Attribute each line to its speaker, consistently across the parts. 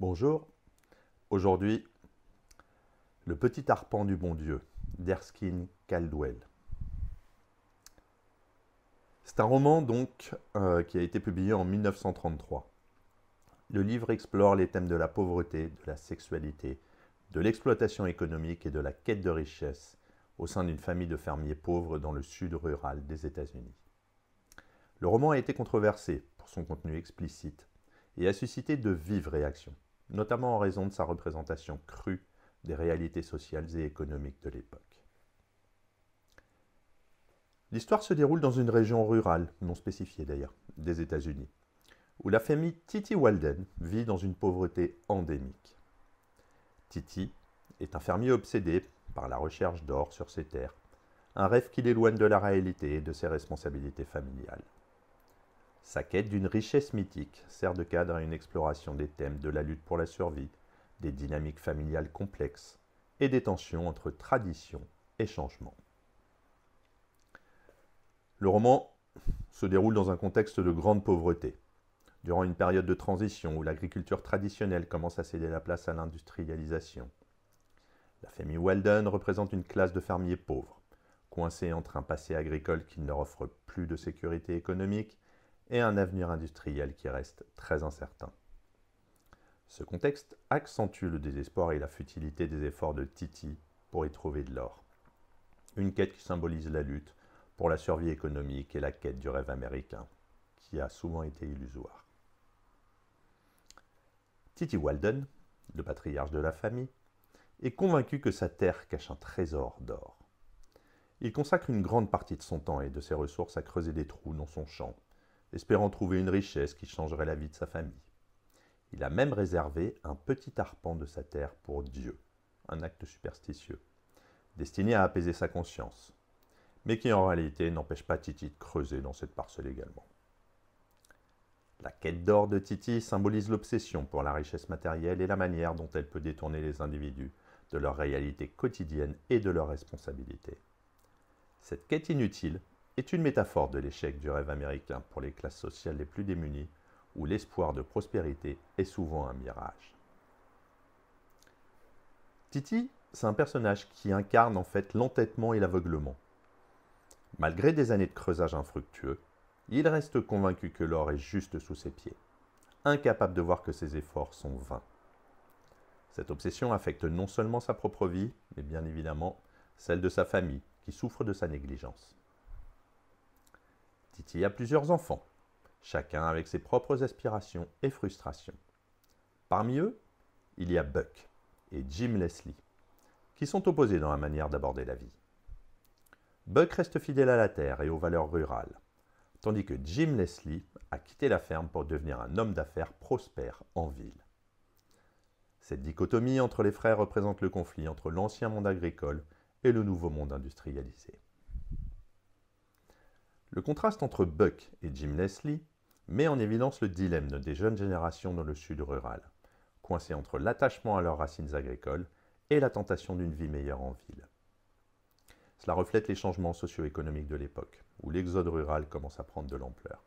Speaker 1: Bonjour, aujourd'hui, Le petit arpent du bon Dieu, d'Erskine Caldwell. C'est un roman donc qui a été publié en 1933. Le livre explore les thèmes de la pauvreté, de la sexualité, de l'exploitation économique et de la quête de richesse au sein d'une famille de fermiers pauvres dans le sud rural des États-Unis. Le roman a été controversé pour son contenu explicite et a suscité de vives réactions, notamment en raison de sa représentation crue des réalités sociales et économiques de l'époque. L'histoire se déroule dans une région rurale, non spécifiée d'ailleurs, des États-Unis, où la famille Titi Walden vit dans une pauvreté endémique. Titi est un fermier obsédé par la recherche d'or sur ses terres, un rêve qui l'éloigne de la réalité et de ses responsabilités familiales. Sa quête d'une richesse mythique sert de cadre à une exploration des thèmes de la lutte pour la survie, des dynamiques familiales complexes et des tensions entre tradition et changement. Le roman se déroule dans un contexte de grande pauvreté, durant une période de transition où l'agriculture traditionnelle commence à céder la place à l'industrialisation. La famille Walden représente une classe de fermiers pauvres, coincés entre un passé agricole qui ne leur offre plus de sécurité économique et un avenir industriel qui reste très incertain. Ce contexte accentue le désespoir et la futilité des efforts de Titi pour y trouver de l'or. Une quête qui symbolise la lutte pour la survie économique et la quête du rêve américain, qui a souvent été illusoire. Titi Walden, le patriarche de la famille, est convaincu que sa terre cache un trésor d'or. Il consacre une grande partie de son temps et de ses ressources à creuser des trous dans son champ, espérant trouver une richesse qui changerait la vie de sa famille. Il a même réservé un petit arpent de sa terre pour Dieu, un acte superstitieux, destiné à apaiser sa conscience, mais qui en réalité n'empêche pas Titi de creuser dans cette parcelle également. La quête d'or de Titi symbolise l'obsession pour la richesse matérielle et la manière dont elle peut détourner les individus de leur réalité quotidienne et de leurs responsabilités. Cette quête inutile est une métaphore de l'échec du rêve américain pour les classes sociales les plus démunies, où l'espoir de prospérité est souvent un mirage. Titi, c'est un personnage qui incarne en fait l'entêtement et l'aveuglement. Malgré des années de creusage infructueux, il reste convaincu que l'or est juste sous ses pieds, incapable de voir que ses efforts sont vains. Cette obsession affecte non seulement sa propre vie, mais bien évidemment celle de sa famille, qui souffre de sa négligence. Titi a plusieurs enfants, chacun avec ses propres aspirations et frustrations. Parmi eux, il y a Buck et Jim Leslie, qui sont opposés dans la manière d'aborder la vie. Buck reste fidèle à la terre et aux valeurs rurales, tandis que Jim Leslie a quitté la ferme pour devenir un homme d'affaires prospère en ville. Cette dichotomie entre les frères représente le conflit entre l'ancien monde agricole et le nouveau monde industrialisé. Le contraste entre Buck et Jim Leslie met en évidence le dilemme des jeunes générations dans le sud rural, coincées entre l'attachement à leurs racines agricoles et la tentation d'une vie meilleure en ville. Cela reflète les changements socio-économiques de l'époque, où l'exode rural commence à prendre de l'ampleur.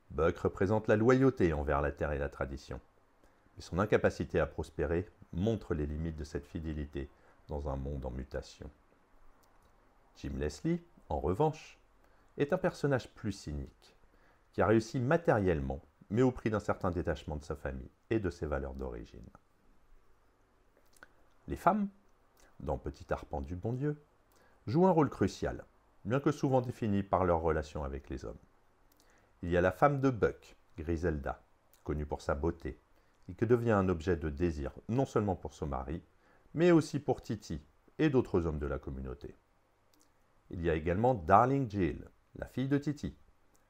Speaker 1: Buck représente la loyauté envers la terre et la tradition, mais son incapacité à prospérer montre les limites de cette fidélité dans un monde en mutation. Jim Leslie, en revanche, est un personnage plus cynique, qui a réussi matériellement, mais au prix d'un certain détachement de sa famille et de ses valeurs d'origine. Les femmes, dans Petit arpent du bon Dieu, jouent un rôle crucial, bien que souvent défini par leur relation avec les hommes. Il y a la femme de Buck, Griselda, connue pour sa beauté, et qui devient un objet de désir non seulement pour son mari, mais aussi pour Titi et d'autres hommes de la communauté. Il y a également Darling Jill, la fille de Titi,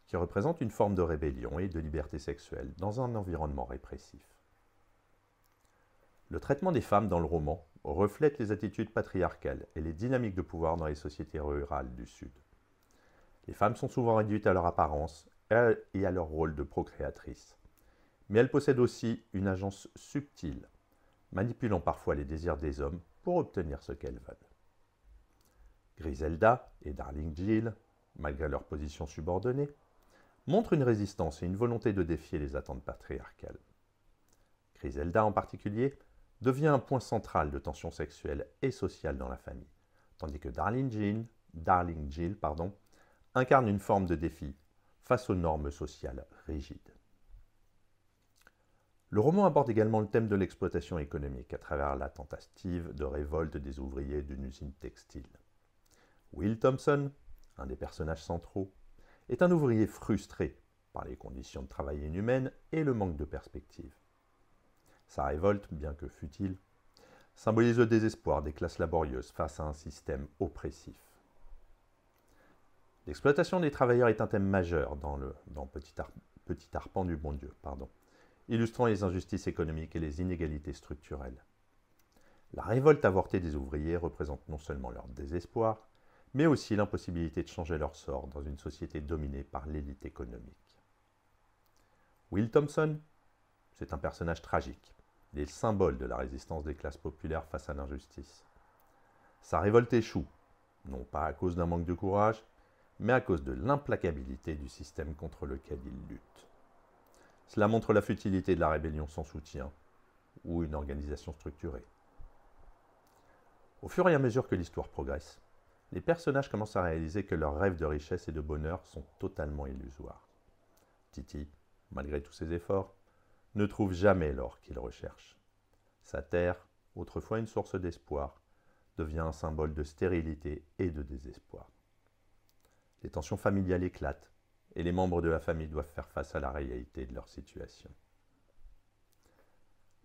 Speaker 1: qui représente une forme de rébellion et de liberté sexuelle dans un environnement répressif. Le traitement des femmes dans le roman reflète les attitudes patriarcales et les dynamiques de pouvoir dans les sociétés rurales du Sud. Les femmes sont souvent réduites à leur apparence et à leur rôle de procréatrice. Mais elles possèdent aussi une agence subtile, manipulant parfois les désirs des hommes pour obtenir ce qu'elles veulent. Griselda et Darling Jill, malgré leur position subordonnée, montrent une résistance et une volonté de défier les attentes patriarcales. Griselda en particulier devient un point central de tension sexuelle et sociale dans la famille, tandis que Darling Jill incarne une forme de défi face aux normes sociales rigides. Le roman aborde également le thème de l'exploitation économique à travers la tentative de révolte des ouvriers d'une usine textile. Will Thompson, un des personnages centraux, est un ouvrier frustré par les conditions de travail inhumaines et le manque de perspective. Sa révolte, bien que futile, symbolise le désespoir des classes laborieuses face à un système oppressif. L'exploitation des travailleurs est un thème majeur dans Petit Arpent du Bon Dieu, illustrant les injustices économiques et les inégalités structurelles. La révolte avortée des ouvriers représente non seulement leur désespoir, mais aussi l'impossibilité de changer leur sort dans une société dominée par l'élite économique. Will Thompson, c'est un personnage tragique. Il est le symbole de la résistance des classes populaires face à l'injustice. Sa révolte échoue, non pas à cause d'un manque de courage, mais à cause de l'implacabilité du système contre lequel il lutte. Cela montre la futilité de la rébellion sans soutien ou une organisation structurée. Au fur et à mesure que l'histoire progresse, les personnages commencent à réaliser que leurs rêves de richesse et de bonheur sont totalement illusoires. Titi, malgré tous ses efforts, ne trouve jamais l'or qu'il recherche. Sa terre, autrefois une source d'espoir, devient un symbole de stérilité et de désespoir. Les tensions familiales éclatent et les membres de la famille doivent faire face à la réalité de leur situation.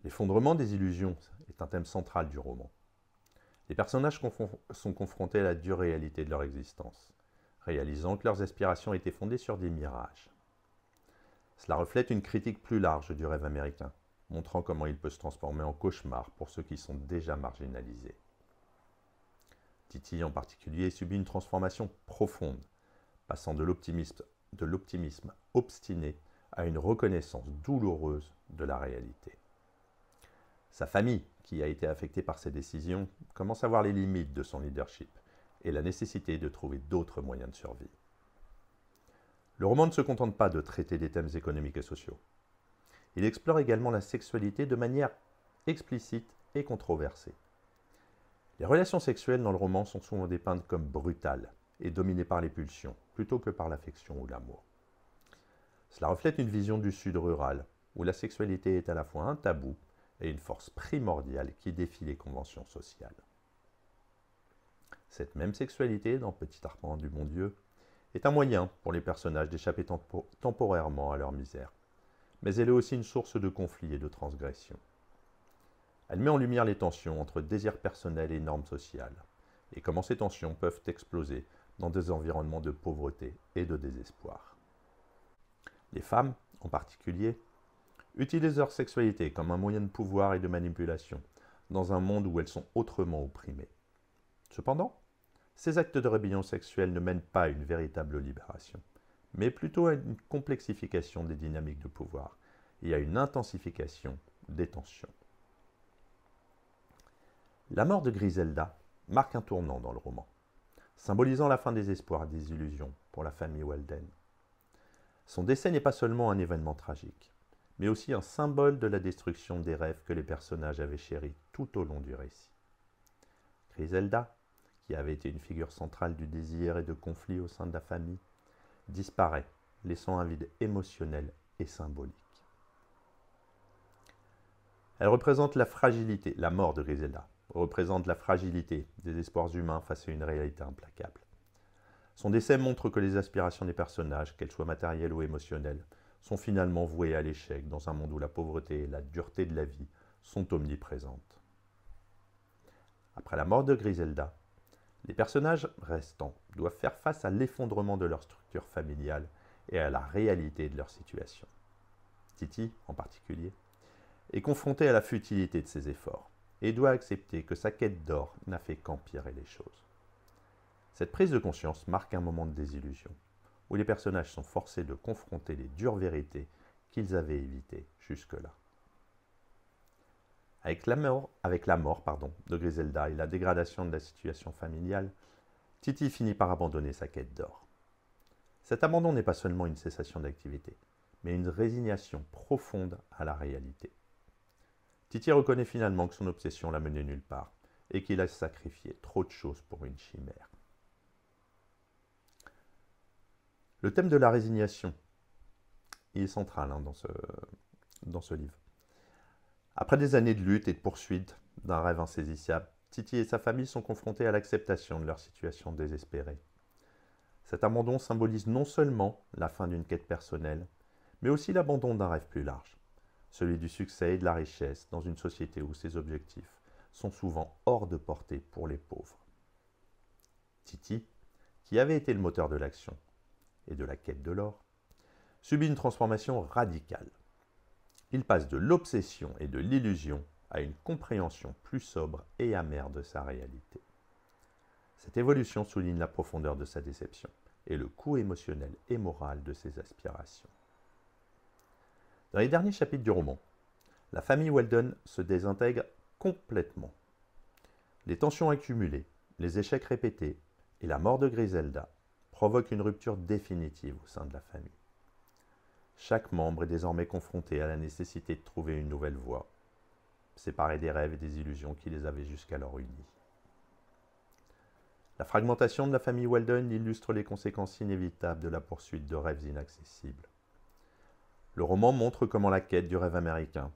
Speaker 1: L'effondrement des illusions est un thème central du roman. Les personnages sont confrontés à la dure réalité de leur existence, réalisant que leurs aspirations étaient fondées sur des mirages. Cela reflète une critique plus large du rêve américain, montrant comment il peut se transformer en cauchemar pour ceux qui sont déjà marginalisés. Titi en particulier subit une transformation profonde, passant de l'optimisme obstiné à une reconnaissance douloureuse de la réalité. Sa famille, qui a été affectée par ses décisions, commence à voir les limites de son leadership et la nécessité de trouver d'autres moyens de survie. Le roman ne se contente pas de traiter des thèmes économiques et sociaux. Il explore également la sexualité de manière explicite et controversée. Les relations sexuelles dans le roman sont souvent dépeintes comme brutales et dominées par les pulsions, plutôt que par l'affection ou l'amour. Cela reflète une vision du sud rural, où la sexualité est à la fois un tabou et une force primordiale qui défie les conventions sociales. Cette même sexualité, dans Petit Arpent du Bon Dieu, est un moyen pour les personnages d'échapper temporairement à leur misère, mais elle est aussi une source de conflits et de transgressions. Elle met en lumière les tensions entre désirs personnels et normes sociales, et comment ces tensions peuvent exploser dans des environnements de pauvreté et de désespoir. Les femmes, en particulier, utilisent leur sexualité comme un moyen de pouvoir et de manipulation, dans un monde où elles sont autrement opprimées. Cependant, ces actes de rébellion sexuelle ne mènent pas à une véritable libération, mais plutôt à une complexification des dynamiques de pouvoir et à une intensification des tensions. La mort de Griselda marque un tournant dans le roman, symbolisant la fin des espoirs et des illusions pour la famille Walden. Son décès n'est pas seulement un événement tragique, mais aussi un symbole de la destruction des rêves que les personnages avaient chéris tout au long du récit. Griselda, qui avait été une figure centrale du désir et de conflit au sein de la famille, disparaît, laissant un vide émotionnel et symbolique. Elle représente la fragilité, la mort de Griselda, représente la fragilité des espoirs humains face à une réalité implacable. Son décès montre que les aspirations des personnages, qu'elles soient matérielles ou émotionnelles, sont finalement vouées à l'échec dans un monde où la pauvreté et la dureté de la vie sont omniprésentes. Après la mort de Griselda, les personnages restants doivent faire face à l'effondrement de leur structure familiale et à la réalité de leur situation. Titi, en particulier, est confronté à la futilité de ses efforts et doit accepter que sa quête d'or n'a fait qu'empirer les choses. Cette prise de conscience marque un moment de désillusion, où les personnages sont forcés de confronter les dures vérités qu'ils avaient évitées jusque-là. Avec la mort de Griselda et la dégradation de la situation familiale, Titi finit par abandonner sa quête d'or. Cet abandon n'est pas seulement une cessation d'activité, mais une résignation profonde à la réalité. Titi reconnaît finalement que son obsession l'a mené nulle part et qu'il a sacrifié trop de choses pour une chimère. Le thème de la résignation, il est central dans ce livre. Après des années de lutte et de poursuite d'un rêve insaisissable, Titi et sa famille sont confrontés à l'acceptation de leur situation désespérée. Cet abandon symbolise non seulement la fin d'une quête personnelle, mais aussi l'abandon d'un rêve plus large, celui du succès et de la richesse dans une société où ces objectifs sont souvent hors de portée pour les pauvres. Titi, qui avait été le moteur de l'action et de la quête de l'or, subit une transformation radicale. Il passe de l'obsession et de l'illusion à une compréhension plus sobre et amère de sa réalité. Cette évolution souligne la profondeur de sa déception et le coût émotionnel et moral de ses aspirations. Dans les derniers chapitres du roman, la famille Weldon se désintègre complètement. Les tensions accumulées, les échecs répétés et la mort de Griselda provoquent une rupture définitive au sein de la famille. Chaque membre est désormais confronté à la nécessité de trouver une nouvelle voie, séparée des rêves et des illusions qui les avaient jusqu'alors unis. La fragmentation de la famille Weldon illustre les conséquences inévitables de la poursuite de rêves inaccessibles. Le roman montre comment la quête du rêve américain,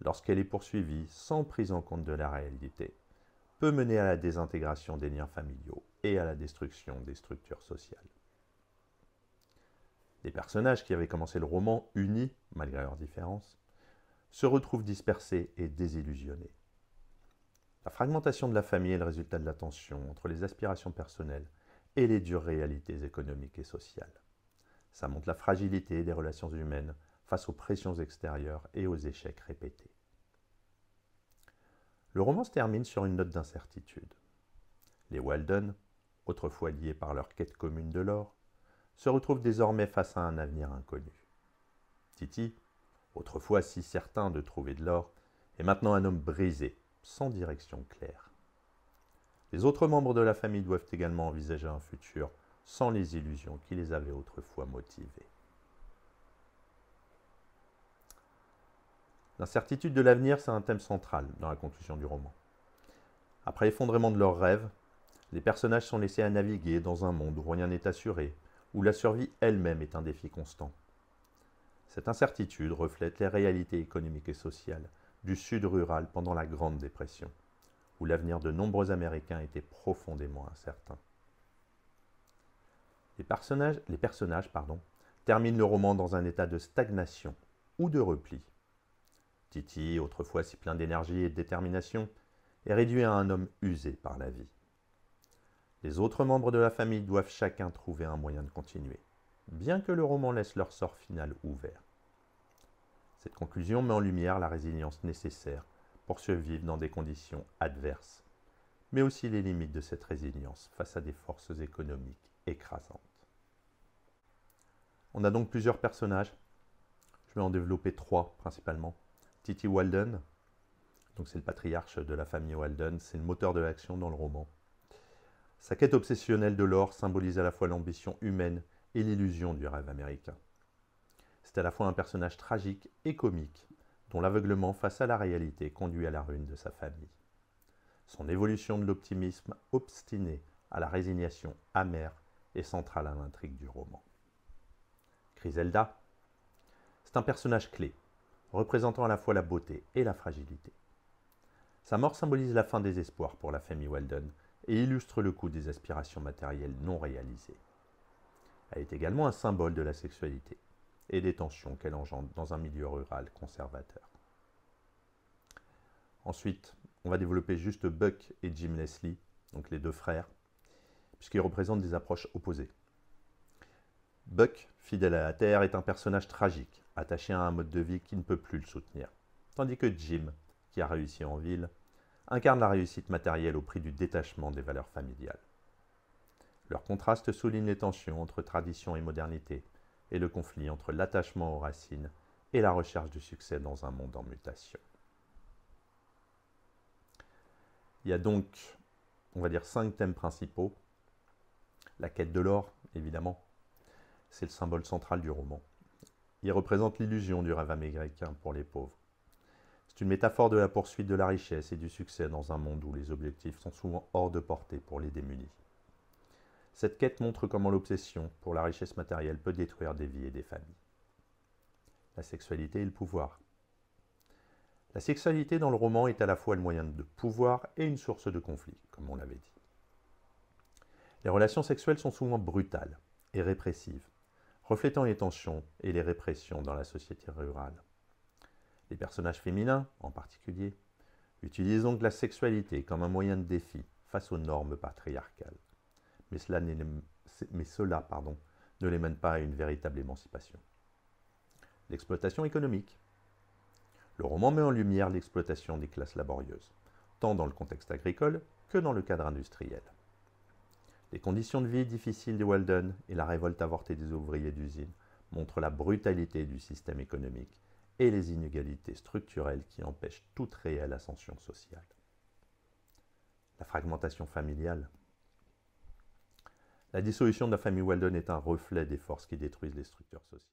Speaker 1: lorsqu'elle est poursuivie sans prise en compte de la réalité, peut mener à la désintégration des liens familiaux et à la destruction des structures sociales. Les personnages qui avaient commencé le roman unis, malgré leurs différences, se retrouvent dispersés et désillusionnés. La fragmentation de la famille est le résultat de la tension entre les aspirations personnelles et les dures réalités économiques et sociales. Ça montre la fragilité des relations humaines face aux pressions extérieures et aux échecs répétés. Le roman se termine sur une note d'incertitude. Les Weldon, autrefois liés par leur quête commune de l'or, se retrouvent désormais face à un avenir inconnu. Titi, autrefois si certain de trouver de l'or, est maintenant un homme brisé, sans direction claire. Les autres membres de la famille doivent également envisager un futur sans les illusions qui les avaient autrefois motivés. L'incertitude de l'avenir, c'est un thème central dans la conclusion du roman. Après l'effondrement de leurs rêves, les personnages sont laissés à naviguer dans un monde où rien n'est assuré, où la survie elle-même est un défi constant. Cette incertitude reflète les réalités économiques et sociales du Sud rural pendant la Grande Dépression, où l'avenir de nombreux Américains était profondément incertain. Les personnages terminent le roman dans un état de stagnation ou de repli. Titi, autrefois si plein d'énergie et de détermination, est réduit à un homme usé par la vie. Les autres membres de la famille doivent chacun trouver un moyen de continuer, bien que le roman laisse leur sort final ouvert. Cette conclusion met en lumière la résilience nécessaire pour survivre dans des conditions adverses, mais aussi les limites de cette résilience face à des forces économiques écrasantes. On a donc plusieurs personnages. Je vais en développer 3 principalement. Titi Weldon, donc c'est le patriarche de la famille Weldon, c'est le moteur de l'action dans le roman. Sa quête obsessionnelle de l'or symbolise à la fois l'ambition humaine et l'illusion du rêve américain. C'est à la fois un personnage tragique et comique, dont l'aveuglement face à la réalité conduit à la ruine de sa famille. Son évolution de l'optimisme obstiné à la résignation amère est centrale à l'intrigue du roman. Griselda, c'est un personnage clé, représentant à la fois la beauté et la fragilité. Sa mort symbolise la fin des espoirs pour la famille Weldon et illustre le coût des aspirations matérielles non réalisées. Elle est également un symbole de la sexualité et des tensions qu'elle engendre dans un milieu rural conservateur. Ensuite, on va développer juste Buck et Jim Leslie, donc les 2 frères, puisqu'ils représentent des approches opposées. Buck, fidèle à la terre, est un personnage tragique, attaché à un mode de vie qui ne peut plus le soutenir, tandis que Jim, qui a réussi en ville, incarne la réussite matérielle au prix du détachement des valeurs familiales. Leur contraste souligne les tensions entre tradition et modernité, et le conflit entre l'attachement aux racines et la recherche du succès dans un monde en mutation. Il y a donc, on va dire, 5 thèmes principaux. La quête de l'or, évidemment, c'est le symbole central du roman. Il représente l'illusion du rêve américain pour les pauvres. C'est une métaphore de la poursuite de la richesse et du succès dans un monde où les objectifs sont souvent hors de portée pour les démunis. Cette quête montre comment l'obsession pour la richesse matérielle peut détruire des vies et des familles. La sexualité et le pouvoir. La sexualité dans le roman est à la fois le moyen de pouvoir et une source de conflit, comme on l'avait dit. Les relations sexuelles sont souvent brutales et répressives, reflétant les tensions et les répressions dans la société rurale. Les personnages féminins, en particulier, utilisent donc la sexualité comme un moyen de défi face aux normes patriarcales. Mais cela ne les mène pas à une véritable émancipation. L'exploitation économique. Le roman met en lumière l'exploitation des classes laborieuses, tant dans le contexte agricole que dans le cadre industriel. Les conditions de vie difficiles des Walden et la révolte avortée des ouvriers d'usine montrent la brutalité du système économique et les inégalités structurelles qui empêchent toute réelle ascension sociale. La fragmentation familiale. La dissolution de la famille Walden est un reflet des forces qui détruisent les structures sociales.